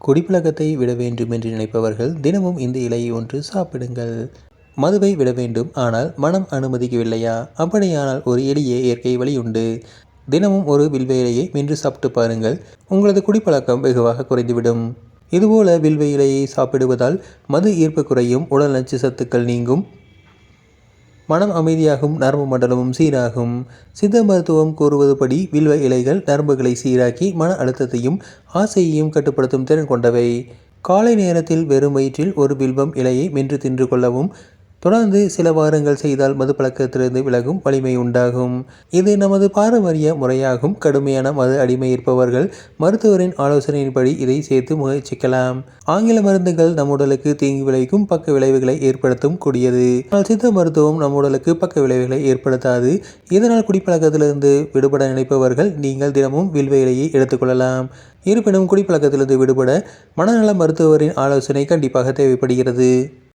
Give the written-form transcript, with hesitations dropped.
குடிப்பழக்கத்தை விட வேண்டும் என்று நினைப்பவர்கள் தினமும் இந்த இலையை ஒன்று சாப்பிடுங்கள். மதுவை விட வேண்டும், ஆனால் மனம் அனுமதிக்கவில்லையா? அப்படியானால் ஒரு எளிய இயற்கை வழி உண்டு. தினமும் ஒரு வில்வ இலையை மென்று சாப்பிட்டு பாருங்கள். உங்களது குடிப்பழக்கம் வெகுவாக குறைந்துவிடும். இதுபோல வில்வ இலையை சாப்பிடுவதால் மது ஈர்ப்பு குறையும், உடல் நச்சு சத்துக்கள் நீங்கும், மனம் அமைதியாகும், நரம்பு மண்டலமும் சீராகும். சித்த மருத்துவம் கூறுவதுபடி வில்வ இலைகள் நரம்புகளை சீராக்கி மன அழுத்தத்தையும் ஆசையையும் கட்டுப்படுத்தும் திறன் கொண்டவை. காலை நேரத்தில் வெறும் வயிற்றில் ஒரு வில்வம் இலையை மென்று தின்று கொள்ளவும். தொடர்ந்து சில வாரங்கள் செய்தால் மது பழக்கத்திலிருந்து விலகும் வலிமை உண்டாகும். இது நமது பாரம்பரிய முறையாகும். கடுமையான மது அடிமை இருப்பவர்கள் மருத்துவரின் ஆலோசனையின்படி இதை சேர்த்து முயற்சிக்கலாம். ஆங்கில மருந்துகள் நம் உடலுக்கு தீங்கு விளைவிக்கும் பக்க விளைவுகளை ஏற்படுத்தும் கூடியது. ஆனால் சித்த மருத்துவம் நம் உடலுக்கு பக்க விளைவுகளை ஏற்படுத்தாது. இதனால் குடிப்பழக்கத்திலிருந்து விடுபட நினைப்பவர்கள் நீங்கள் தினமும் வில்வ இலையை எடுத்துக்கொள்ளலாம். இருப்பினும் குடிப்பழக்கத்திலிருந்து விடுபட மனநல மருத்துவரின் ஆலோசனை கண்டிப்பாக தேவைப்படுகிறது.